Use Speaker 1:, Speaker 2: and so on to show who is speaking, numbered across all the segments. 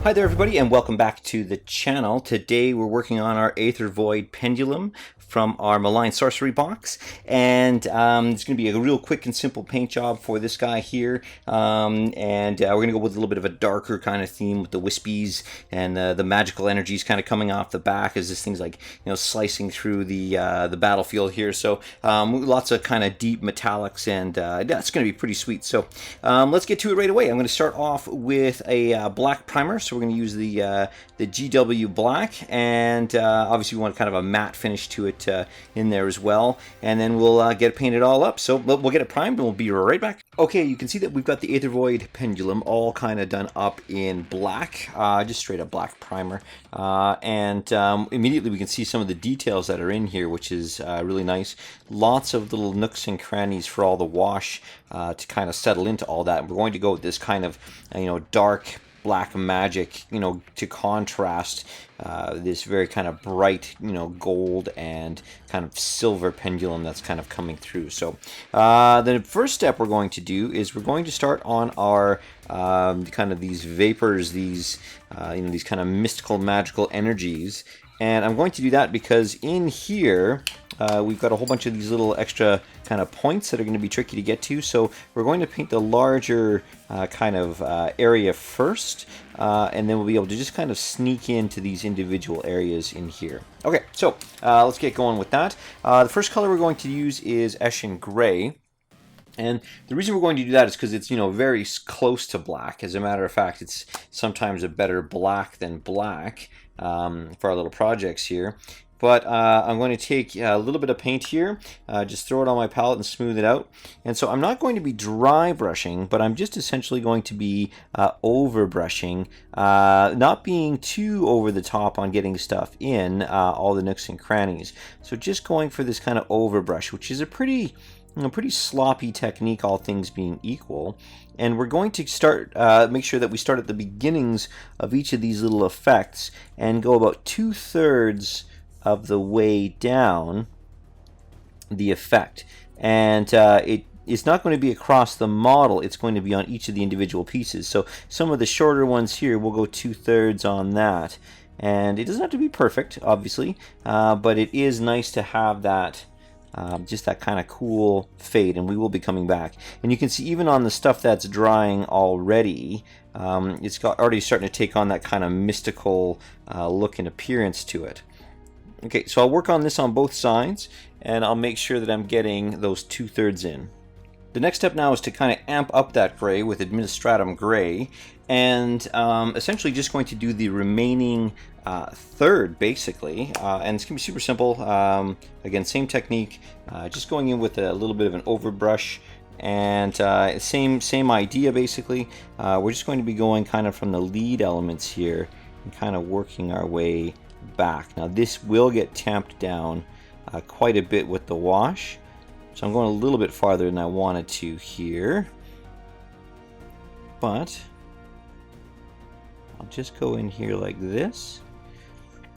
Speaker 1: Hi there everybody and welcome back to the channel. Today we're working on our Aethervoid Pendulum from our Malign Sorcery box, and it's going to be a real quick and simple paint job for this guy here, and we're going to go with a little bit of a darker kind of theme with the wispies and the magical energies kind of coming off the back as this thing's like, you know, slicing through the battlefield here. So lots of kind of deep metallics, and yeah, it's going to be pretty sweet. So let's get to it right away. I'm going to start off with a black primer. So we're going to use the GW black, and obviously we want kind of a matte finish to it in there as well, and then we'll get it painted all up. So we'll get it primed and we'll be right back. Okay, you can see that we've got the Aethervoid Pendulum all kind of done up in black, just straight up black primer, and immediately we can see some of the details that are in here, which is really nice. Lots of little nooks and crannies for all the wash to kind of settle into all that. We're going to go with this kind of dark black magic, to contrast this very kind of bright, gold and kind of silver pendulum that's kind of coming through. So the first step we're going to do is we're going to start on our kind of these vapors, these these kind of mystical, magical energies. And I'm going to do that because in here we've got a whole bunch of these little extra kind of points that are going to be tricky to get to. So we're going to paint the larger kind of area first, and then we'll be able to just kind of sneak into these individual areas in here. Okay, so let's get going with that. The first color we're going to use is Eshin Gray. And the reason we're going to do that is because it's, very close to black. As a matter of fact, it's sometimes a better black than black for our little projects here. But I'm going to take a little bit of paint here, just throw it on my palette and smooth it out. And so I'm not going to be dry brushing, but I'm just essentially going to be over brushing, not being too over the top on getting stuff in all the nooks and crannies. So just going for this kind of over brush, which is a pretty sloppy technique, all things being equal. And we're going to start, make sure that we start at the beginnings of each of these little effects and go about 2/3 of the way down the effect. And it's not going to be across the model, it's going to be on each of the individual pieces. So some of the shorter ones here, we'll go 2/3 on that. And it doesn't have to be perfect, obviously, but it is nice to have that just that kind of cool fade, and we will be coming back. And you can see even on the stuff that's drying already, it's already starting to take on that kind of mystical look and appearance to it. Okay, so I'll work on this on both sides, and I'll make sure that I'm getting those 2/3 in. The next step now is to kind of amp up that gray with Administratum Gray, and essentially just going to do the remaining third, basically, and it's going to be super simple. Again, same technique, just going in with a little bit of an overbrush, and same idea, basically. We're just going to be going kind of from the lead elements here and kind of working our way back. Now this will get tamped down quite a bit with the wash, so I'm going a little bit farther than I wanted to here, but I'll just go in here like this.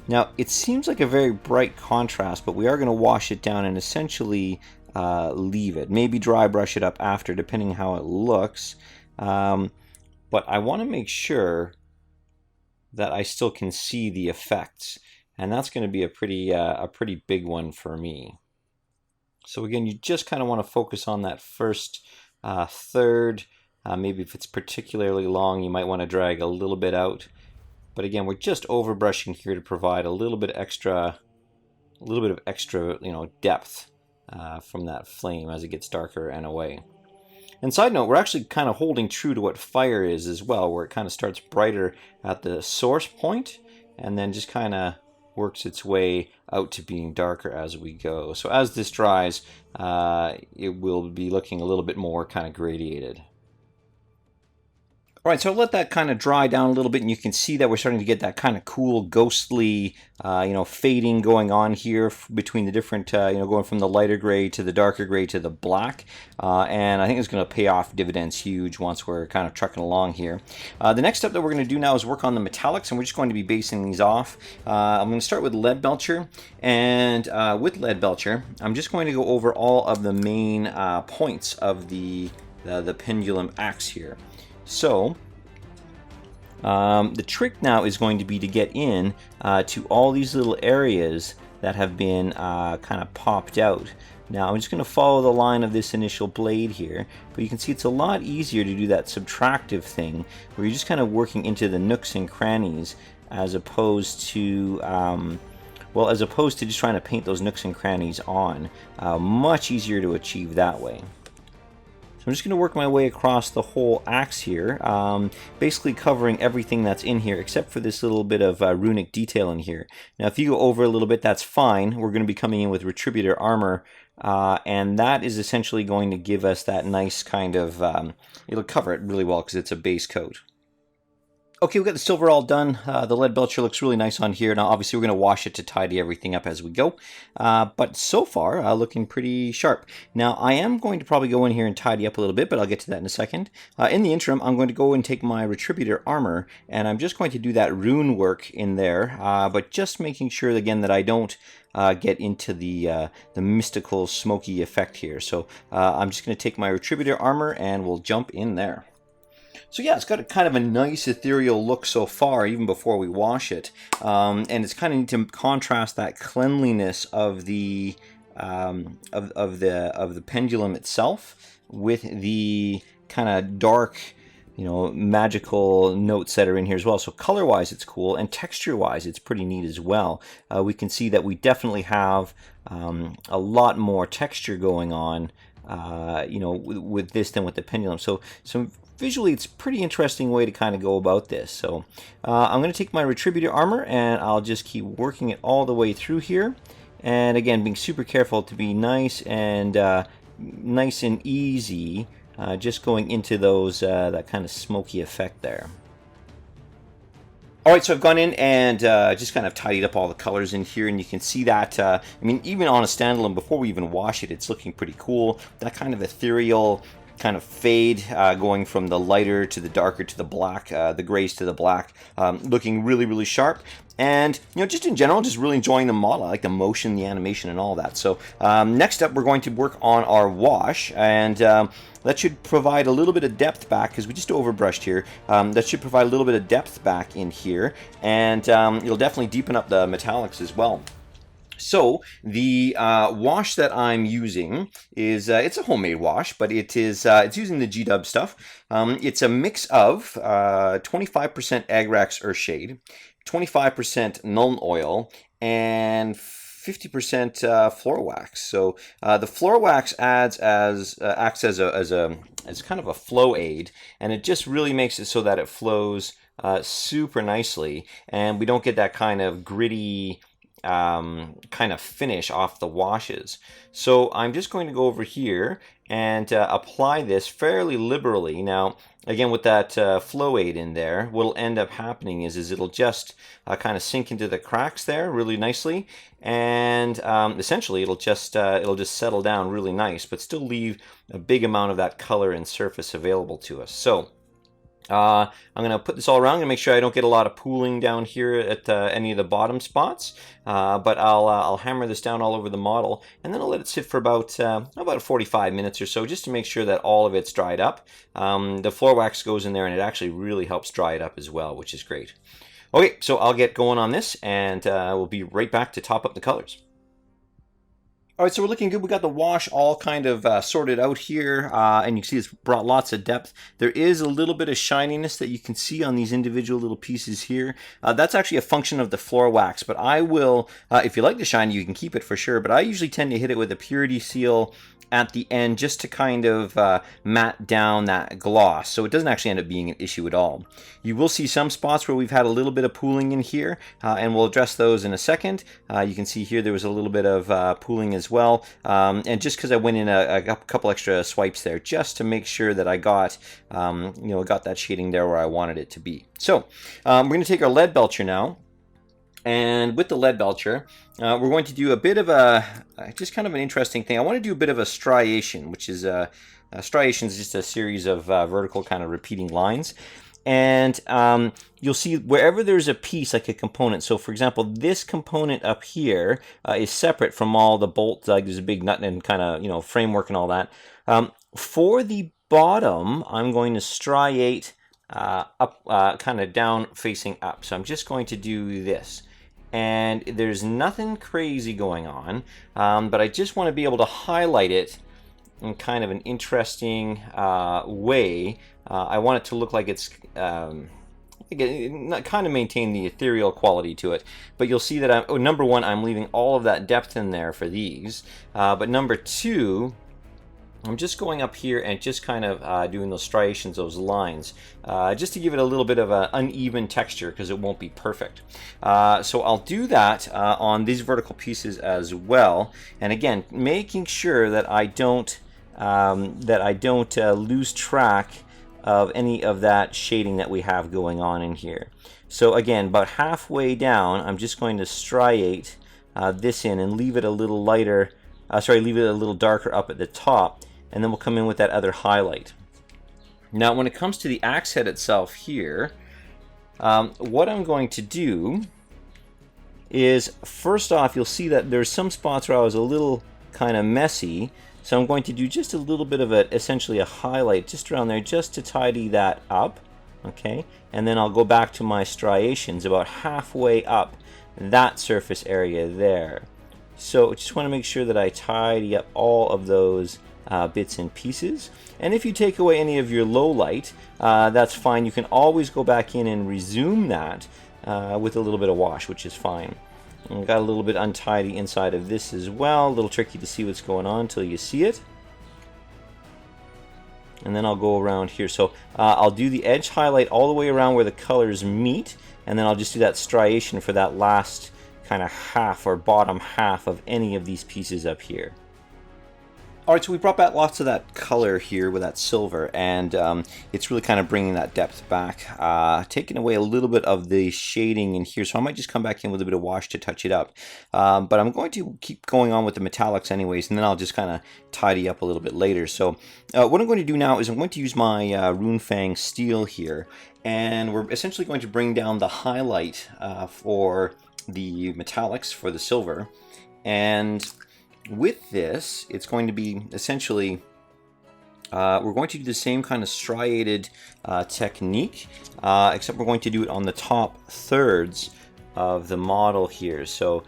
Speaker 1: Now it seems like a very bright contrast, but we are going to wash it down and essentially leave it. Maybe dry brush it up after, depending how it looks, but I want to make sure that I still can see the effects, and that's going to be a pretty big one for me. So again, you just kind of want to focus on that first third. Maybe if it's particularly long, you might want to drag a little bit out. But again, we're just over brushing here to provide a little bit of extra depth from that flame as it gets darker and away. And side note, we're actually kind of holding true to what fire is as well, where it kind of starts brighter at the source point and then just kind of works its way out to being darker as we go. So as this dries, it will be looking a little bit more kind of gradiated. All right, so I'll let that kind of dry down a little bit, and you can see that we're starting to get that kind of cool, ghostly, fading going on here between the different, going from the lighter gray to the darker gray to the black. And I think it's going to pay off dividends huge once we're kind of trucking along here. The next step that we're going to do now is work on the metallics, and we're just going to be basing these off. I'm going to start with Lead Belcher, and with Lead Belcher, I'm just going to go over all of the main points of the pendulum axe here. So The trick now is going to be to get in to all these little areas that have been kind of popped out. Now I'm just going to follow the line of this initial blade here, but you can see it's a lot easier to do that subtractive thing where you're just kind of working into the nooks and crannies as opposed to just trying to paint those nooks and crannies on. Much easier to achieve that way. So I'm just going to work my way across the whole axe here, basically covering everything that's in here except for this little bit of runic detail in here. Now if you go over a little bit, that's fine. We're going to be coming in with Retributor armor, and that is essentially going to give us that nice kind of, it'll cover it really well because it's a base coat. Okay, we've got the silver all done. The lead belcher looks really nice on here. Now, obviously, we're going to wash it to tidy everything up as we go. But so far, looking pretty sharp. Now, I am going to probably go in here and tidy up a little bit, but I'll get to that in a second. In the interim, I'm going to go and take my Retributor armor, and I'm just going to do that rune work in there, but just making sure, again, that I don't get into the mystical smoky effect here. So I'm just going to take my Retributor armor, and we'll jump in there. So yeah, it's got a kind of a nice ethereal look so far, even before we wash it, and it's kind of neat to contrast that cleanliness of the pendulum itself with the kind of dark, magical notes that are in here as well. So color-wise, it's cool, and texture-wise, it's pretty neat as well. We can see that we definitely have a lot more texture going on, with this than with the pendulum. So visually, it's a pretty interesting way to kind of go about this. So I'm going to take my Retributor armor and I'll just keep working it all the way through here. And again, being super careful to be nice and easy, just going into those that kind of smoky effect there. Alright, so I've gone in and just kind of tidied up all the colors in here, and you can see that, even on a standalone, before we even wash it, it's looking pretty cool. That kind of ethereal kind of fade, going from the lighter to the darker to the black, the grays to the black, looking really, really sharp. And, just in general, just really enjoying the model. I like the motion, the animation, and all that. So next up, we're going to work on our wash, and that should provide a little bit of depth back, because we just overbrushed here. That should provide a little bit of depth back in here, and it'll definitely deepen up the metallics as well. So the wash that I'm using is it's a homemade wash, but it's using the G-Dub stuff. It's a mix of 25% Agrax Earthshade, 25% Nuln Oil, and 50% floor wax. So the floor wax acts as kind of a flow aid, and it just really makes it so that it flows super nicely, and we don't get that kind of gritty kind of finish off the washes. So I'm just going to go over here and apply this fairly liberally. Now, again, with that flow aid in there, what'll end up happening is it'll just kind of sink into the cracks there really nicely, and essentially it'll just settle down really nice, but still leave a big amount of that color and surface available to us. So I'm going to put this all around and make sure I don't get a lot of pooling down here at any of the bottom spots, but I'll hammer this down all over the model, and then I'll let it sit for about 45 minutes or so, just to make sure that all of it's dried up. The floor wax goes in there, and it actually really helps dry it up as well, which is great. Okay, so I'll get going on this, and we'll be right back to top up the colors. Alright, so we're looking good. We got the wash all kind of sorted out here, and you can see it's brought lots of depth. There is a little bit of shininess that you can see on these individual little pieces here. That's actually a function of the floor wax, but I will, if you like the shiny, you can keep it for sure, but I usually tend to hit it with a purity seal at the end just to kind of matte down that gloss, so it doesn't actually end up being an issue at all. You will see some spots where we've had a little bit of pooling in here, and we'll address those in a second. You can see here there was a little bit of pooling as well, and just because I went in a couple extra swipes there just to make sure that I got got that shading there where I wanted it to be. So we're going to take our lead belcher now. And with the lead belcher, we're going to do a bit of just kind of an interesting thing. I want to do a bit of a striation, which is striation is just a series of vertical kind of repeating lines. And you'll see wherever there's a piece, like a component. So for example, this component up here is separate from all the bolts. Like there's a big nut and kind of, framework and all that. For the bottom, I'm going to striate up, kind of down facing up. So I'm just going to do this. And there's nothing crazy going on, but I just want to be able to highlight it in kind of an interesting way. I want it to look like it's kind of maintain the ethereal quality to it. But you'll see that number one, I'm leaving all of that depth in there for these. But number two, I'm just going up here and just kind of doing those striations, those lines, just to give it a little bit of an uneven texture because it won't be perfect. So I'll do that on these vertical pieces as well. And again, making sure that I don't lose track of any of that shading that we have going on in here. So again, about halfway down, I'm just going to striate this in and leave it a little lighter, leave it a little darker up at the top, and then we'll come in with that other highlight. Now when it comes to the axe head itself here, what I'm going to do is, first off, you'll see that there's some spots where I was a little kind of messy. So I'm going to do just a little bit of essentially a highlight just around there, just to tidy that up, okay? And then I'll go back to my striations about halfway up that surface area there. So just want to make sure that I tidy up all of those bits and pieces. And if you take away any of your low light, that's fine. You can always go back in and resume that with a little bit of wash, which is fine. And got a little bit untidy inside of this as well. A little tricky to see what's going on until you see it. And then I'll go around here. So I'll do the edge highlight all the way around where the colors meet. And then I'll just do that striation for that last kind of half or bottom half of any of these pieces up here. Alright, so we brought back lots of that color here with that silver, and it's really kind of bringing that depth back, taking away a little bit of the shading in here, so I might just come back in with a bit of wash to touch it up. But I'm going to keep going on with the metallics anyways, and then I'll just kind of tidy up a little bit later. So what I'm going to do now is I'm going to use my Runefang steel here, and we're essentially going to bring down the highlight for the metallics, for the silver, and with this, it's going to be essentially, we're going to do the same kind of striated technique, except we're going to do it on the top thirds of the model here. So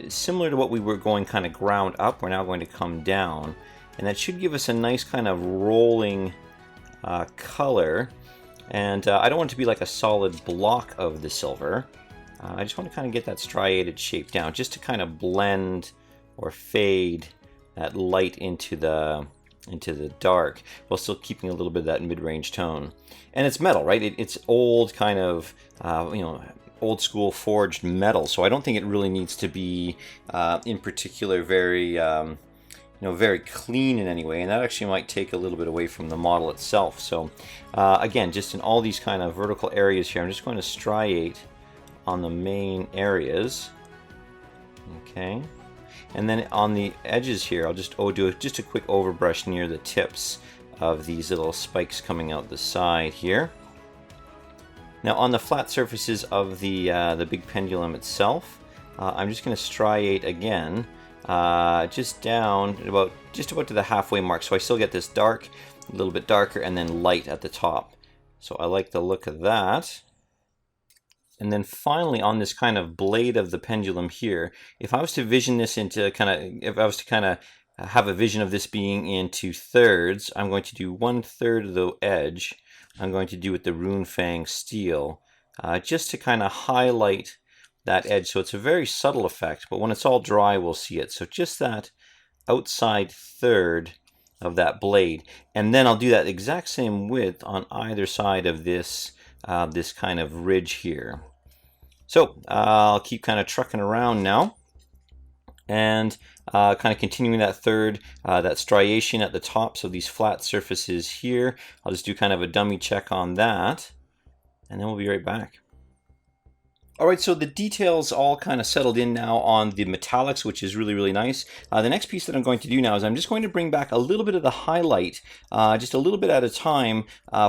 Speaker 1: similar to what we were going kind of ground up, we're now going to come down, and that should give us a nice kind of rolling color. And I don't want it to be like a solid block of the silver. I just want to kind of get that striated shape down, just to kind of blend or fade that light into the dark, while still keeping a little bit of that mid-range tone. And it's metal, right? It's old kind of, old school forged metal, so I don't think it really needs to be, in particular, very, very clean in any way. And that actually might take a little bit away from the model itself. So, again, just in all these kind of vertical areas here, I'm just going to striate on the main areas. Okay. And then on the edges here, I'll just do just a quick overbrush near the tips of these little spikes coming out the side here. Now on the flat surfaces of the big pendulum itself, I'm just going to striate again, just down just about to the halfway mark. So I still get this dark, a little bit darker, and then light at the top. So I like the look of that. And then finally, on this kind of blade of the pendulum here, if I was to vision this into if I was to have a vision of this being into thirds, I'm going to do 1/3 of the edge. I'm going to do with the Runefang steel, just to kind of highlight that edge. So it's a very subtle effect, but when it's all dry, we'll see it. So just that outside third of that blade. And then I'll do that exact same width on either side of this this kind of ridge here. So I'll keep kind of trucking around now, and kind of continuing that third, that striation at the tops of these flat surfaces here. I'll just do kind of a dummy check on that, and then we'll be right back. Alright, so the details all kind of settled in now on the metallics, which is really, really nice. The next piece that I'm going to do now is I'm just going to bring back a little bit of the highlight, just a little bit at a time,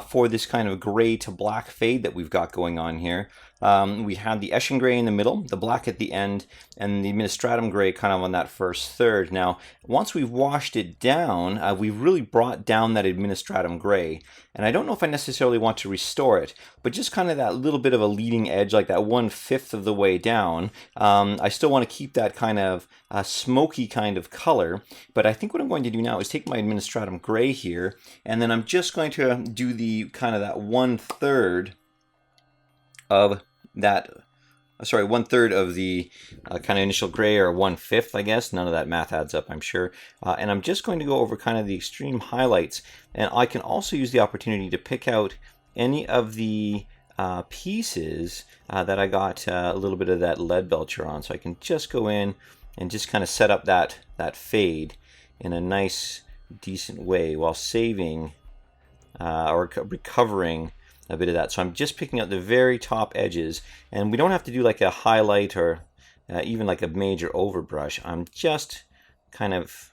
Speaker 1: for this kind of gray to black fade that we've got going on here. we had the Eshin Gray in the middle, the black at the end, and the Administratum Gray kind of on that first third. Now, once we've washed it down, we've really brought down that Administratum Gray. And I don't know if I necessarily want to restore it, but just kind of that little bit of a leading edge, like that 1/5 of the way down. I still want to keep that kind of smoky kind of color, but I think what I'm going to do now is take my Administratum Gray here, and then I'm just going to do the kind of that 1/3 of that, sorry, 1/3 of the kind of initial gray, or 1/5, I guess. None of that math adds up, I'm sure. And I'm just going to go over kind of the extreme highlights. And I can also use the opportunity to pick out any of the pieces that I got a little bit of that lead belcher on. So I can just go in and just kind of set up that fade in a nice, decent way while saving or recovering a bit of that. So I'm just picking out the very top edges, and we don't have to do like a highlight or even like a major overbrush. I'm just kind of,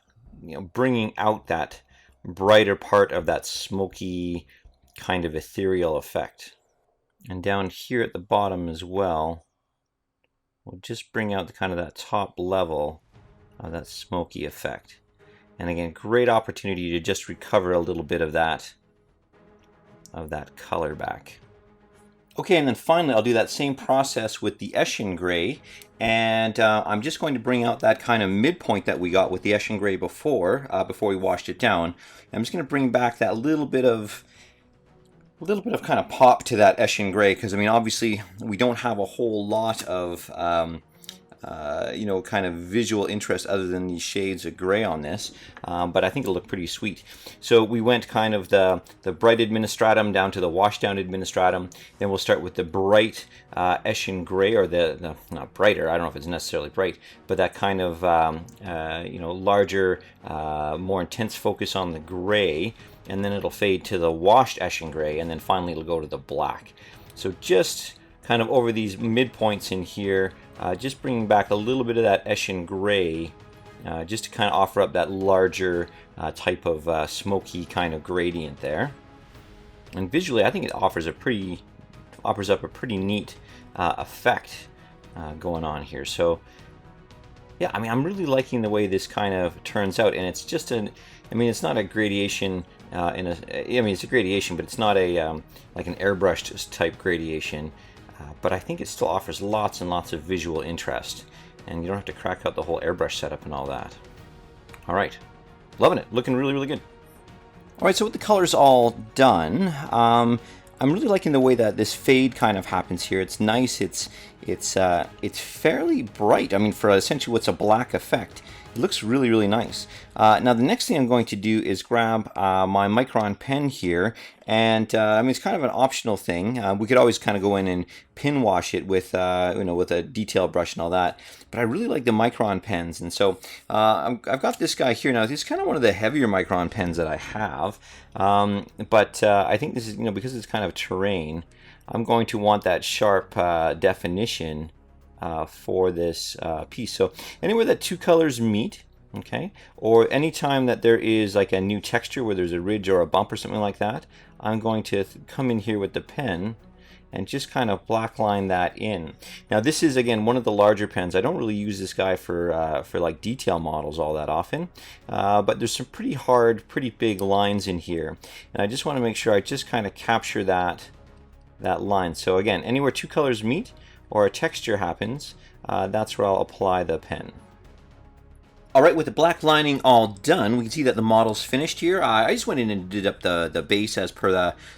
Speaker 1: bringing out that brighter part of that smoky kind of ethereal effect. And down here at the bottom as well, we'll just bring out the kind of that top level of that smoky effect. And again, great opportunity to just recover a little bit of that color back. Okay, and then finally I'll do that same process with the Eshin Gray, and I'm just going to bring out that kind of midpoint that we got with the Eshin Gray before we washed it down. I'm just going to bring back that little bit of kind of pop to that Eshin Gray, because I mean, obviously we don't have a whole lot of kind of visual interest other than these shades of gray on this, but I think it'll look pretty sweet. So we went kind of the bright Administratum down to the washed down Administratum. Then we'll start with the bright Eshin Gray, or the not brighter, I don't know if it's necessarily bright, but that kind of larger, more intense focus on the gray, and then it'll fade to the washed Eshin Gray, and then finally it'll go to the black. So just kind of over these midpoints in here, just bringing back a little bit of that Eshin Gray, just to kind of offer up that larger type of smoky kind of gradient there. And visually, I think it offers up a pretty neat effect going on here. So yeah, I mean, I'm really liking the way this kind of turns out, and it's just it's not a gradation it's a gradation, but it's not a like an airbrushed type gradation. But I think it still offers lots and lots of visual interest, and you don't have to crack out the whole airbrush setup and all that. All right, loving it, looking really, really good. All right, so with the colors all done, I'm really liking the way that this fade kind of happens here. It's nice. It's fairly bright. I mean, for essentially what's a black effect, it looks really, really nice. Now, the next thing I'm going to do is grab my Micron pen here, and it's kind of an optional thing. We could always kind of go in and pin wash it with with a detail brush and all that. But I really like the Micron pens, and so I've got this guy here now. This is kind of one of the heavier Micron pens that I have, but I think this is because it's kind of terrain. I'm going to want that sharp definition for this piece. So anywhere that two colors meet, okay, or anytime that there is like a new texture where there's a ridge or a bump or something like that, I'm going to come in here with the pen and just kind of black line that in. Now this is again one of the larger pens. I don't really use this guy for like detail models all that often, but there's some pretty hard, pretty big lines in here, and I just want to make sure I just kind of capture that line. So again, anywhere two colors meet or a texture happens, that's where I'll apply the pen. All right, with the black lining all done, we can see that the model's finished here. I just went in and did up the base as per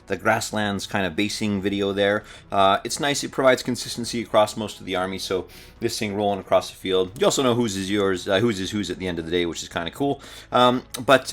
Speaker 1: the Grasslands kind of basing video there. It's nice. It provides consistency across most of the army, so this thing rolling across the field. You also know whose is yours, whose is whose at the end of the day, which is kind of cool. But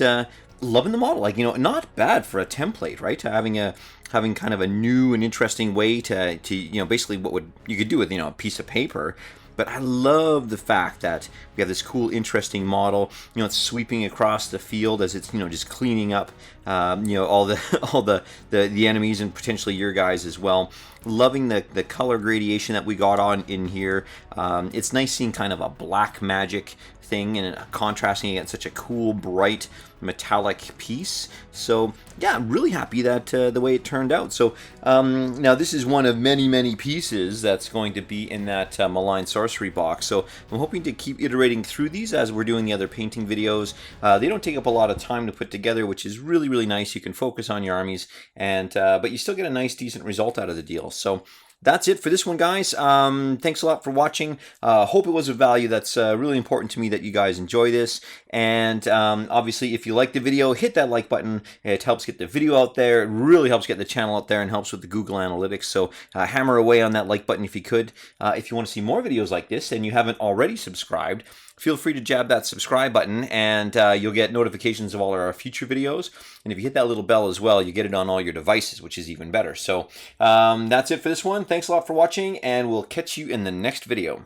Speaker 1: loving the model, like, not bad for a template, right? Having kind of a new and interesting way to basically what you could do with a piece of paper. But I love the fact that we have this cool, interesting model. It's sweeping across the field as it's just cleaning up all the enemies and potentially your guys as well. Loving the color gradation that we got on in here. It's nice seeing kind of a black magic thing and contrasting against such a cool, bright, metallic piece. So yeah, I'm really happy that the way it turned out. So now this is one of many pieces that's going to be in that Malign Sorcery box. So I'm hoping to keep iterating through these as we're doing the other painting videos. They don't take up a lot of time to put together, which is really nice. You can focus on your armies, and but you still get a nice, decent result out of the deal. So that's it for this one, guys. Thanks a lot for watching. Hope it was of value. That's really important to me that you guys enjoy this. And obviously, if you like the video, hit that like button. It helps get the video out there. It really helps get the channel out there and helps with the Google Analytics. So hammer away on that like button if you could. If you want to see more videos like this and you haven't already subscribed, feel free to jab that subscribe button, and you'll get notifications of all our future videos. And if you hit that little bell as well, you get it on all your devices, which is even better. So that's it for this one. Thanks a lot for watching, and we'll catch you in the next video.